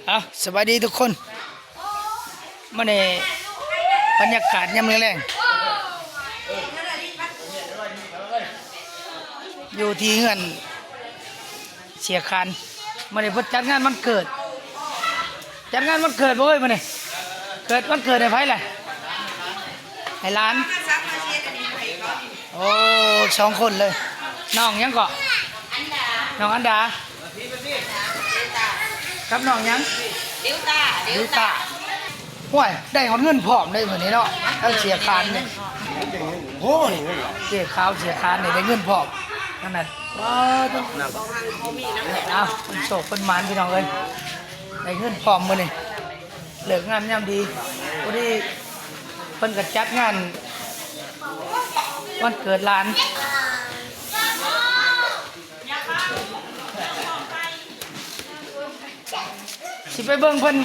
เอาสวัสดีทุกคนมาในบรรยากาศยามแรงๆอยู่ที่เฮือนเสียคานมาในเพิ่นจัดงานวันเกิดจัดงานวันเกิดบ่เอ้ยมาในเกิดวันเกิดให้ไผล่ะให้หลานโอ้สองคนเลยน้องยังเกาะน้องอันดากับน้องยังดิวตาห่วยได้หอดเงินพร้อมได้เหมือนนี้เนาะเอาเสียคานเนี่ยโอ้ยเสียขาวเสียคานเนี่ยได้เงินพร้อมนั่นน่ะว้าวต้องเอาเป็นโศกเป็นหมานพี่น้องเลยได้เงินพร้อมมื้อนี่เลิกงานยามดีพอดีเพิ่นก็จัดงานวันเกิดหลานสิไปเบิ่งเพิ่น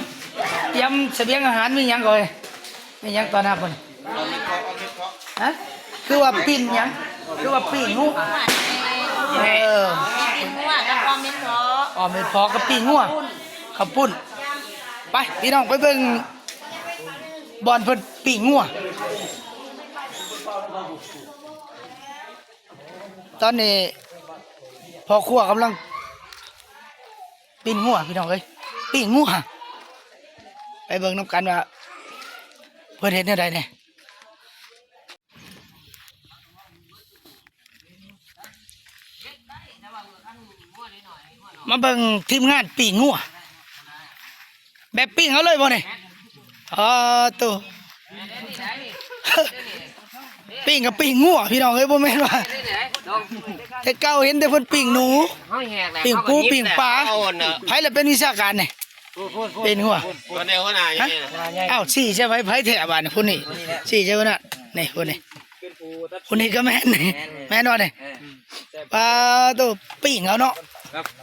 เตรียมเสบียงอาหารมีหยังก่อนมีหยังตอนนั้นเพิ่นฮะคือว่าปิ้งหยังคือว่าปิ้งงูงัวกับความเม็ดเพาะอ๋อเม็ดพอกับปิ้งงัวข้าวปุ้นไปพี่น้องไปเบิ่งบอนเพิ่นปิ้งงัวตอนนี้พอครัวกำลังปิ้งงัวพี่น้องเอ้ยปิ้งงัวไปเบิ่งน้ำกันว่าเพื่อนเห็นอะไรเนี่ยมาเบิ่งทีมงานปิ้งงัวแบบปิ้งเขาเลยบ่เนี่ยตัวปิ้งกับปิ้งงัวพี่น้องเอ้ยบ่แม่นว่าแต่เก่าเห็นแต่เพิ่นปิ้งหนูปิ้งปูปิ้งปลาไผละเป็นวิชาการเนี่ยเป็นหัวคนเดียวคนไหนอ้าวสี่ใช่ไหมไผ่แถบบ้านคนนี้สี่ใช่ไหมน่ะนี่คนนี้ก็แม่นนี่แม่นว่านี่ปลาตัวปิ้งเอาเนาะ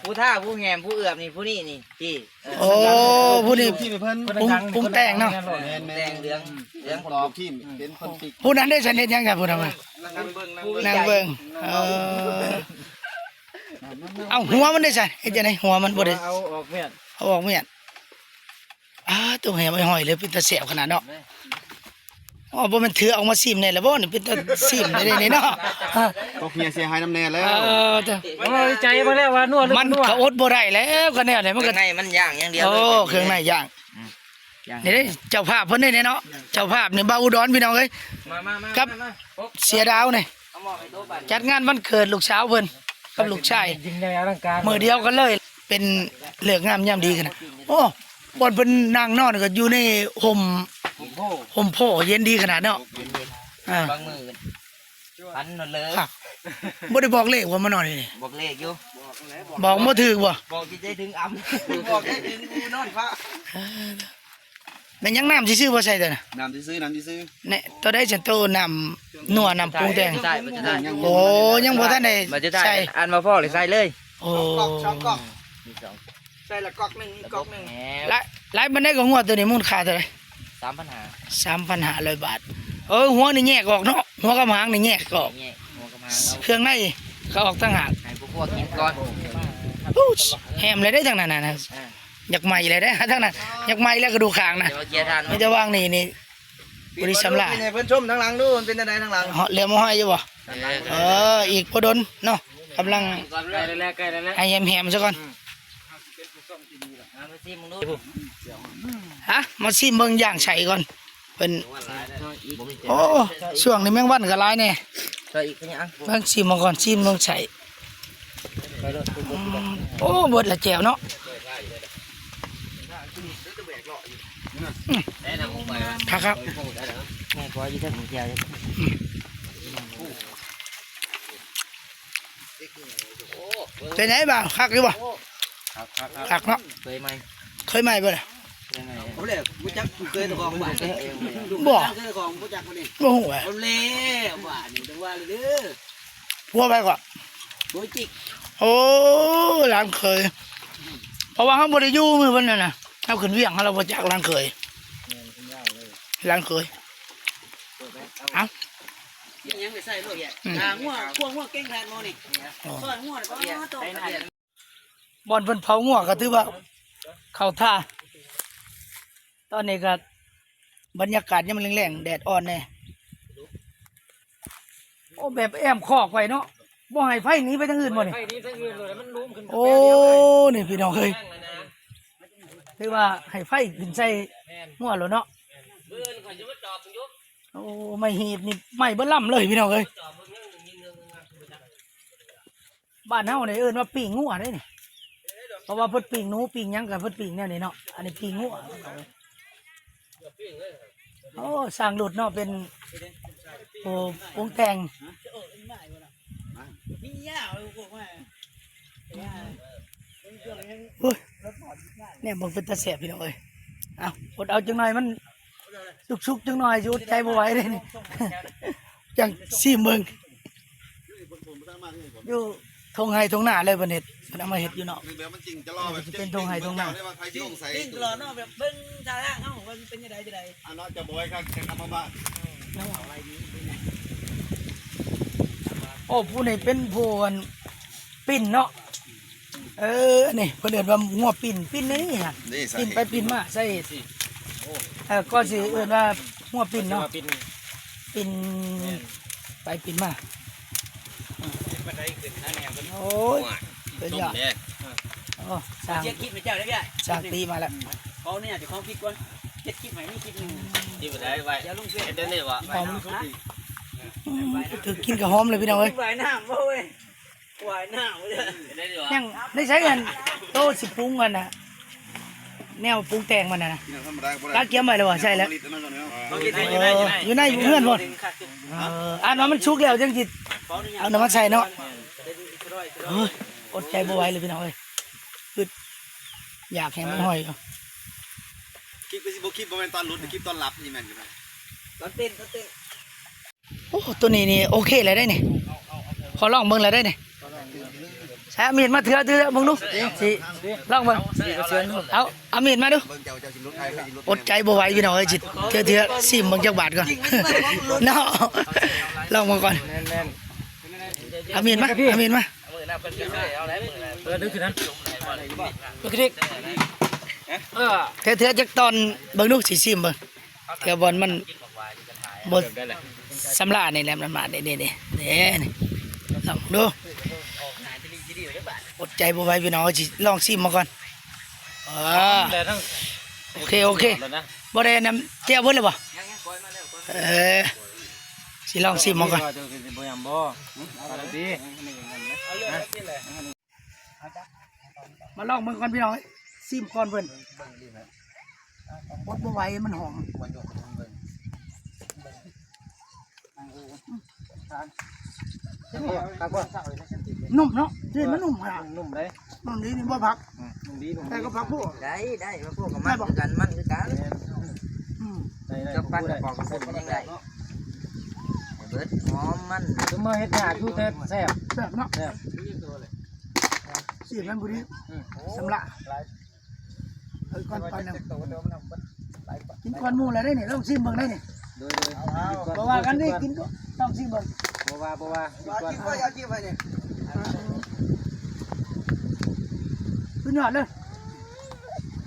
ผู้ท่าผู้แงมผู้เอือบนี่ผู้นี่นี่พี่โอ้ผู้นี้ปรุงแต่งเนาะแดงเหลืองรอพี่เป็นคนติผู้นั้นได้ชนิดยังไงผู้นั้นนางเบิ่งเอาหัวมันได้ใช่ไอ้เจ้าไหนหัวมันบ่ได้เอาออกเมียนตัวแหไม่ห้อยเลยเป็นตะเสียบขนาดเนาะอ๋อบ่มันถือเอามาซิมเนี่ยแล้วบ่นี่เป็นตะซิมได้นี่เนาะก็เฮียเสียหายน้ำแน่แล้วใจมาแล้วว่านวดมันก็อดบ่ได้แล้วก็แนวไหนมันก็ในมันย่างอย่างเดียวโอ้เครื่องในย่างนี่เจ้าภาพเพิ่นได้เนาะเจ้าภาพนี่บ่าวอุดรพี่น้องเอ้ยครับเสียดาวนี่จัดงานวันเกิดลูกสาวเพิ่นกับลูกชายมื้อเดียวกันเลยเป็นเลิกงามยามดีกันนะโอ้บอนเป็นนางนอนก็อยู่ในห่มโพเย็นดีขนาดเนาะบางมือพันนอนเลยบ่ได้บอกเลขว่ามานอนนี่บอกเลขอยู่บอกบ่ถูกบ่บอกที่ได้ถึงบอกได้ถึงนอนฟ้าแม่นยังน้ำซื่อๆบ่ใส่ตัวน่ะน้ำซื้อเนี่ยตัวได้ฉันโตน้ำนัวน้ำปรุงแต่งโอ้ยังบ่ทันได้ใส่อันมาพ่อเลยใส่เลยโอ้2 กล่องใส่ละก๊อกนึงหลายมันได้ก็หัวตัวนี้มูลค่าเท่าไหร่ 3,500 บาทหัวนี่แยกออกเนาะหัวกับหางนี่แยกออกเครื่องในเขาออกต่างหากให้พวกกินก่อนแฮมเลยได้ทั้งนั้นนะอยากใหม่เลยได้ทั้งนั้นอยากใหม่แล้วก็ดูข้างนะไม่จะว่างนี่บริษัทละเพิ่นชมทั้งหลังดูมันเป็นอะไรทั้งหลังเหลือมาให้อยู่บ่อีกพอดนเนาะกำลังให้แฮมซะก่อนมาซิมเบิ่งย่างใส่ก่อนเป็นโอ้ช่วงนี้แมงวันก็หลายแน่เบิ่งซิมมาก่อนซิมเบิ่งใส่โอ้เบิดละแจ่วเนาะครับเป็นไงบ้างคักหรือเปล่าคักเนาะเคยไหมบ่เนี่ยผมเลยผู้จักเคยตะกองบ้านบ่เคยตะกองผู้จักคนนี้บ่ฮู้อ่ะเอาเล่บ้านนี่ต้องว่าเลยเด้อพัวไปก่อนบ่จิกโอ้หลานเคยเพราะว่าเฮาบ่ได้อยู่มื้อเพิ่นน่ะเฮาขึ้นเวียงเราบ่จักหลานเคยเอ้ายังไปใส่โลดแย่งัวพวกงัวเก่งแทนโมนี่ซอยงัวก็โตบ่อนเพิ่นเผางัวก็ถือว่าเข้าท่า ตอนนี้ก็บรรยากาศยังแรงๆแดดอ่อนแน่โอ้แบบแอมคอกไว้เนาะบ่ให้ไฟหนีไปทางอื่นบ่นี่ ไฟนี้ทั้งอื่นเลยมันลุ่มขึ้น โอ้นี่พี่น้องเอ้ยคือว่าให้ไฟขึ้นใส่หัวแล้วเนาะ เบื่อก่อนจะมาจอบยุบ โอ้ไม่หีบนี่ไม่เบิ่ล่ำเลยพี่น้องเอ้ย จอบมึงยังยิงเงิน บ้านเฮาเนี่ยเอิ้นว่าปิ้งงัวได้นี่เพราะว่าเพิ่นปิ้งหนูปิ้งหยังกับเพิ่นปิ้งแนวนี้เนาะอันนี้ปิ้งงัวโอ้สร้างรถเนาะเป็นโอ้วงแต่ง มีหญ้าเอาพวกว่า โอ้ยเนี่ยบ่เป็นตาแสบพี่น้องเอ้ยเอาอดเอาจังหน่อยมันสุกๆจังหน่อยสิอดใจบ่ไหวเลยนี่ จังซิเบิ่งอยู่ทงไห้ทงหน้าเลยเพิ่นเฮ็ดเพิ่นเอามาเฮ็ดอยู่เนาะ แบบมันจริงจะรอแบบ เป็นตรงไหนตรงไหน ได้ว่าใครที่ลงใส่ ปิ้งตลอดเนาะแบบเบิ่งทางเอ้าว่ามันเป็นยังไงจะได้ อันนั้นจะบอยครับแข่งมาบ้าน โอ้ผู้นี่เป็นผู้อันปิ้นเนาะนี่เพิ่นเอิ้นว่างัวปิ้นนี่ฮะ นี่ใส่ ปิ้นไปปิ้นมาใส่ก็สิเอิ้นว่างัวปิ้นเนาะ ปิน ปิ้นไปปิ้นมา บันไดขึ้นนั่นเนี่ยมัน โอ้ยเป็นยอดโอ้สร้าง เจ็ดคลิปไปเจ้าได้พี่ สร้างตีมาแล้ว เขาเนี่ยจะเขาคลิปก่อนเจ็ดคลิปใหม่นี่คลิปนึง ที่บันไดไว้ อย่าลงเฟซ เดี๋ยวนี้วะ หอมถือกินกับหอมเลยพี่น้องเอ้ย ว่ายน้ำเว้ยว่ายน้ำเว้ย ได้ดีวะ ยังได้ใช้เงินโตสิปรุงกันน่ะแนวปรุงแต่งมันน่ะนะ กินธรรมดา ตาเกียมไว้แล้วบ่ใช่แล้ว อยู่ในเพื่อนหมดอันนั้นมันชุกแล้วจังจิเอาน้ำมันใส่เนาะเฮ้ยอดใจบ่ไหวเลยพี่น้องเอ้ยคืออยากให้มันห้อยเอา คลิปไปสิบคลิปประมาณตอนลุ้นคลิปตอนรับนี่แม่นอยู่ไหม ตอนเต้น โอ้ตัวนี้นี่โอเคเลยได้นี่พอลองเบิ่งเลยได้นี่ใช้มีดมาเถื่อเบิ่งดูสิลองเบิ่งเอามีดมาดู เบิ่งเจ้าสิรถไทยสิรถ อดใจบ่ไหวพี่น้องเอ้ยจิเถื่อซิมเบิ่งจักบาทก่อน เนาะลองมาก่อนเอามีดมาเอามีดมา ดึกขึ้นนั้นดึกขึ้นเถื่อจักตอนเบิ่งดูสิซิมเบิ่งเถื่อบอลมันบ่สำลานี่แหละมันมานี่นี่ลองดูอดใจบ่ไหวพี่น้องสิลองซิมมาก่อนแต่ทั้ง โอเคบ่ได้น้ำเจียวเบิดเลยบ่สิลองซิมมาก่อนมาลองมึงก่อนพี่น้องซิมก่อนเพิ่นอดบ่ไหวมันหอมนุ่มเนาะเจีมันนุ่มอ่ะ นุ่มเลย นุ่มดีนี่บ่พัก นุ่มดีนุ่ม แต่ก็พักพวก ได้มาพวกกับมันคือกันมันคือกัน กับปั้นกับปอกกับเส้นยังไง เบิดหอมมัน ถึงมาเฮ็ดหน้าดูแท้แซ่บ แบบเนาะสีมันบุรีสำละก่อนนึงกินก่อนหมูแล้วได้เนี่ยต้องซิมเบิ่งได้เนี่ย โดย บ่ว่ากันนี่กินต้องซิมเบิ่ง บ่ว่าก่อน สุดยอดเลย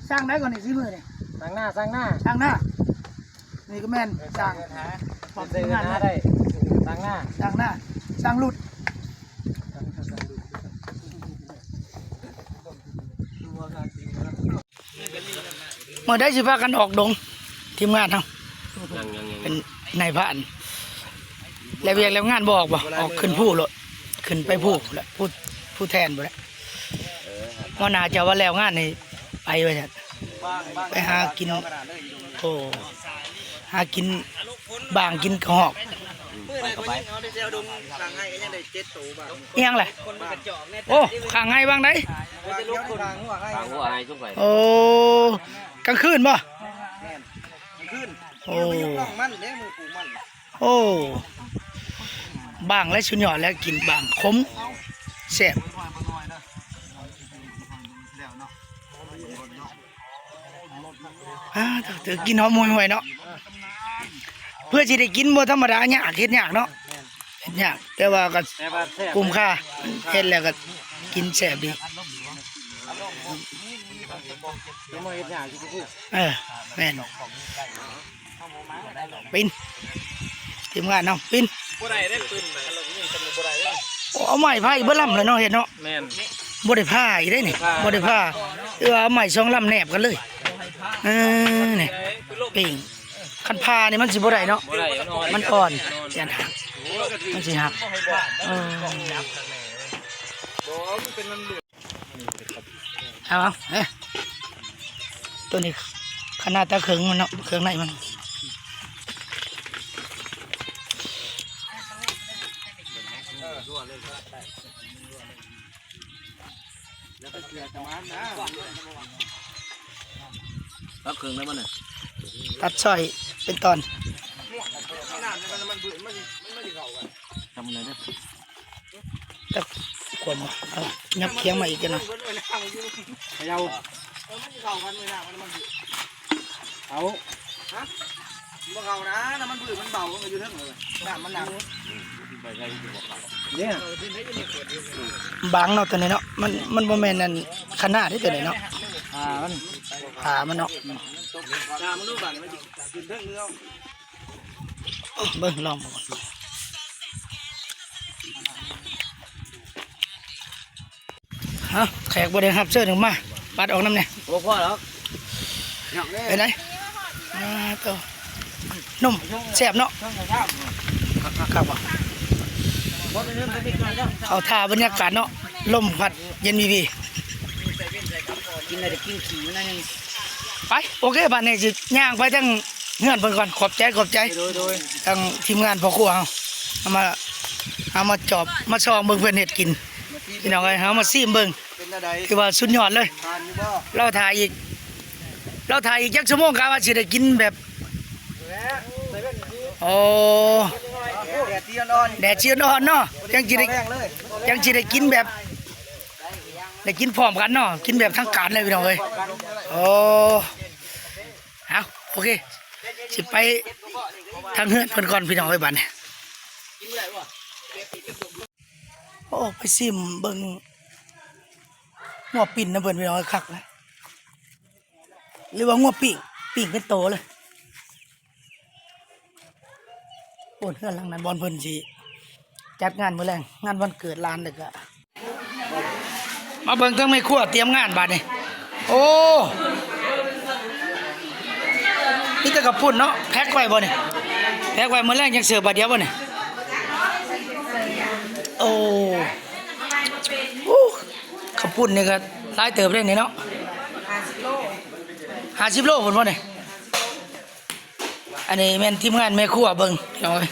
สร้างได้ก่อนนี่ซิมือเนี่ย สร้างหน้า สร้างหน้านี่ก็แม่นสร้างปรับงานได้ สร้างหน้า สร้างหน้าสร้างหลุดเมื่อได้สิพากันออกดงทีมงานเฮาเป็นนายพรานแล้วเวียงแล้วงานบอกบ่ออกขึ้นผู้โลดขึ้นไปแล้วผู้แทนบ่แล้วว่าน่าจะว่าแล้วงานนี่ไปไว้ซั่นไปหากินโอ้หากินบางกินกระหอก ไปเข้าไปเอาได้เจ้าดงสั่งให้ก็ยังได้7ตัวบาท เอียงแหละ คนมันกระจอกเนี่ย โอ้ข้างไงบางได ว่าจะลุกคนทางหัวให้ ทางหัวไอ้ทุกไป โอ้กลางคืนบ่ ขึ้น โอ้ น้องมันเด้มือปูมัน โอ้บางและชุนยอดแล้วกินบางขมแซ่บเธอกินหอมห่วยๆเนาะเพื่อจะได้กินบ่ธรรมดายากเฮ็ดยากเนาะเฮ็ดยากแต่ว่าก็คุ้มค่าเฮ็ดแล้วก็กินแซ่บดี ยังมาเห็นหน้าอยู่กู แม่นปินทีมงานเนาะปิน บ่ได้ได้ปืนไปเรายิงกันบ่ได้ได้ เอาไม้พายเบิ่ลำเลยเนาะเห็นเนาะ แม่น บ่ได้ผ้าอีกได้นี่บ่ได้ผ้าเอาไม้สองลำแนบกันเลยนี่ปิงคันผ้านี่มันสิบ่ได้เนาะ บ่ได้ มันอ่อนยันหักมันสิหักเอาตัวนี้ขนาดตะเขิงมันเนาะเขิงไหนมันรับเครื่องได้บ่เนี่ย ตัดซอยเป็นตอน ทำอะไรเด้อ ตะขวดมายับเคียงมาอีกกันเนาะ เขย่าเอา บ่เขานะน้ำมันบืดมันเบามันอยู่เท่าไหร่น้ำมันหนัก เนี่ย บางเนาะตัวนี้เนาะมันบ่แม่นนั่นขนาดที่ตัวนี้เนาะ มัน ขามันเนาะ น้ำมันดูบ้านมันกินเท่าเนื้อ เบิ่งลองมาก่อนฮะแขกบ่ได้รับเชิญถึงมาปัดออกน้ำเนี่ย บ่พอแล้ว ไปไหนตัวนุ่มแซ่บเนาะครับว่ะเอาท่าบรรยากาศเนาะลมพัดเย็นวี กินอะไรกินขี้มันนั่น ไปโอเคบ้านนี้สิย่างไปทั้งเงื่อนเพิ่นก่อนขอบใจทั้งทีมงานพ่อครัวเอามาจอบมาซองเบิ่งเพิ่นเฮ็ดกินพี่น้องเอ้ยเอามาซิมเบิ่ง เป็นอะไร คือว่าสุดยอดเลย ทานอยู่บ่ เราถ่ายอีกจักชั่วโมงกะว่าสิได้กินแบบโอ้ แดดเตียนอ่อน แดดเชื้ออ่อนเนาะยังสิได้ แรงเลย กินแบบได้กินพร้อมกันเนาะกินแบบทั้งการเลยพี่น้องเอ้ยโอ้เอาโอเคสิไปทางเฮือนเพิ่นก่อนพี่น้องเอ้ยบัดนี้โอ้ไปซิมเบิ่งงัวปิ่นนะเพิ่นพี่น้องเอ้ยคักนะหรือว่างัวปิ่งเป็นโตเลยโอ้เฮือนหลังนั้นบอลเพิ่นสิจัดงานมื้อแรงงานวันเกิดหลานเด็กอะมาเบิ่งเครื่องไม้ครัวเตรียมงานบัดนี้โอ้นี่จะกับปุ่นเนาะแพ็คไว้บ่เนี่ยแพ็คไว้มื้อแรงยังเสิร์ฟบัดเดียวบ่เนี่ยโอ้ขับปุ่นนี่ก็หลายเติบได้นี่เนาะ50 โลพุ่นบ่เนี่ยอันนี้แม่นทีมงานแม่ครัวเบิ่งพี่น้องเอ้ย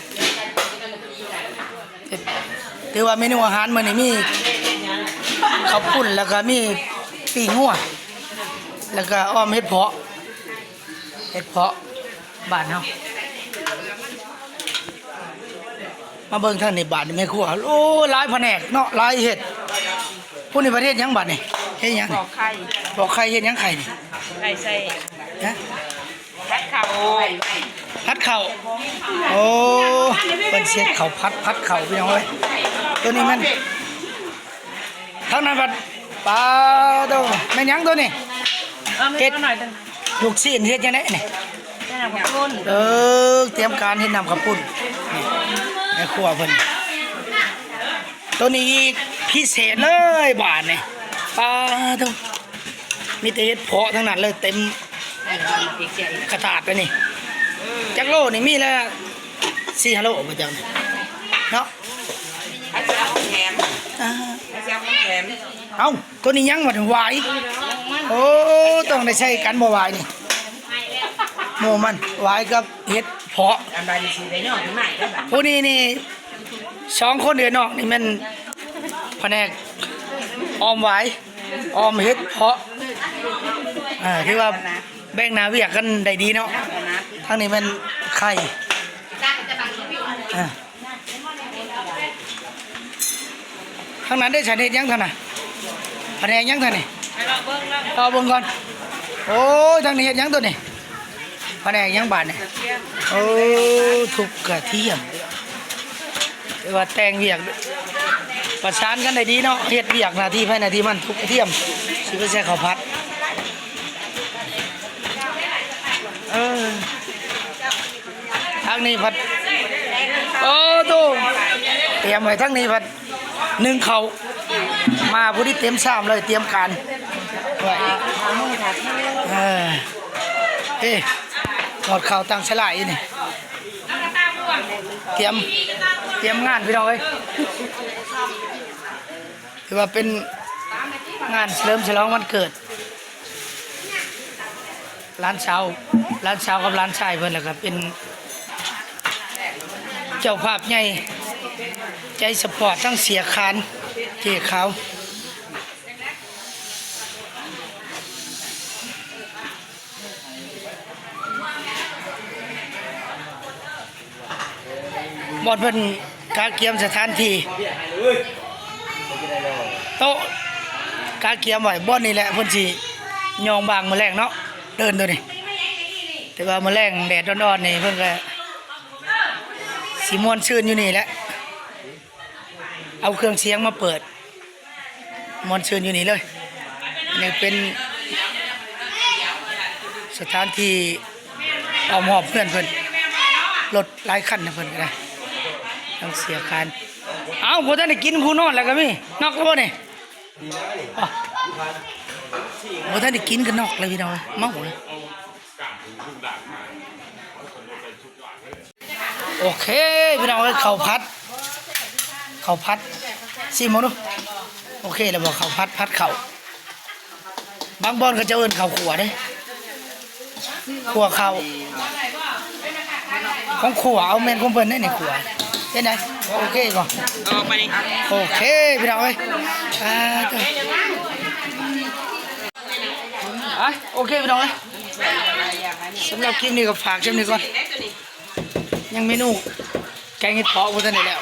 ถือว่าเมนูอาหารมื้อนี้มีข้าวปุ้นแล้วก็มีปีงัวแล้วก็อ้อมเห็ดเพาะบ้านเฮามาเบิ่งทางนี้บ้านนี่แม่ครัวโอ้หลายแผนกเนาะหลายเฮ็ดผู้นี้ประเทศหยังบัดนี่เฮ็ดหยัง บอกไข่ บอกไข่เฮ็ดหยังไข่นี่ ไข่ใส่ นะ พัดเข่า พัดข้าวโอ้เป็นเสียข้าวพัดข้าวพี่น้องเอ้ยตัวนี้มันทางนั้นบัดปลาโตแม่นหยังตัวนี้ เฮ็ดหน่อยนึง ลูกศิษย์เฮ็ดจังได๋นี่ แค่น้ำข้าวปุ้น เตรียมการเฮ็ดน้ำข้าวปุ้นนี่แม่ครัวเพิ่นตัวนี้พิเศษเลยบาทนี่ปลาโตมีแต่เฮ็ดเพาะทั้งนั้นเลยเต็มกระถาดไปนี่จักโลนี่มีแล้ว4-5 โลบ่จังเนาะ พัดเจ้าแถม อ่า พัดเจ้าแถม เอ้าตัวนี้ยังบ่ถึงหวายโอ้ต้องได้ใช้กันบ่หวายนี่หมู่มันหวายกับเฮ็ดเพาะ อันใดสิได้ยอดถึงไหนได้บัด ผู้นี้นี่2 คนเดือนนอกนี่มันแผนกออมหวายออมเฮ็ดเพาะที่ว่าแบ่งหน้าเวียกกันได้ดีเนาะทางนี้มันไข่ทางนั้นได้ฉันเฮ็ดยังท่านน่ะแผนกยังท่านนี่ ให้เราเบิ่งแล้ว เอาเบิ่งก่อนโอ้ยทางนี้เฮ็ดหยังตัวนี้แผนกหยังบาดนี่โอ้ทุกกระเทียมเรียกว่าแต่งเวียกประสานกันได้ดีเนาะเฮ็ดเวียกหน้าที่ภายหน้าที่มันทุกกระเทียมสิไปใส่ข้าวผัด งนี้พัดโอ้โตเตรียมไว้ทั้งนี้พัดนึ่งเขามาผู้ที่เตรียมซ้ำเลยเตรียมการไว้เฮ้หมดข่าวตั้งฉลายนี่เตรียมงานพี่น้องเอ้ยถือว่าเป็นงานเฉลิมฉลองวันเกิดร้านเช้ากับร้านชายเพื่อนแหละครับเป็นเจ้าภาพใหญ่ใจสปอร์ตทั้งเสียคานเจ๊ขาวบอดเป็นกาเกียมสถานที่โต๊ะกาเกียมไหวบอดนี่แหละเพิ่นสิยองบางมาแรงเนาะเดินตัวนี่แต่ว่ามาแรงแดดร้อนๆนี่เพิ่นก็สีม่วนชื่นอยู่นี่แหละเอาเครื่องเสียงมาเปิดม่วนชื่นอยู่นี่เลยนี่เป็นสถานที่เอาหอบเพื่อนเพิ่นรถหลายคันนะเพิ่นก็ได้ต้องเสียคานเอาบ่ทันได้กินผู้นอนแล้วก็มีนอกแล้วบ่นี่บ่ทันได้กินก็นอกเลยพี่น้องเมาเลยโอเคพี่น้องข้าวผัดซิมดูโอเคแล้วบอกข้าวผัดข้าวบางบ่อนเขาจะเอิ้นข้าวขัวเด้ขัวข้าวของขัวเอาแม่นของเพิ่นนี่ขัวเห็นไหมโอเคก่อน เอาออกมานี่ โอเคพี่น้องเอ้ยโอเคพี่น้องเอ้ยสำหรับคลิปนี้ก็ฝากคลิปนี้ก่อนยังเมนูแกงเห็ดเผาะพวกท่านได้แล้ว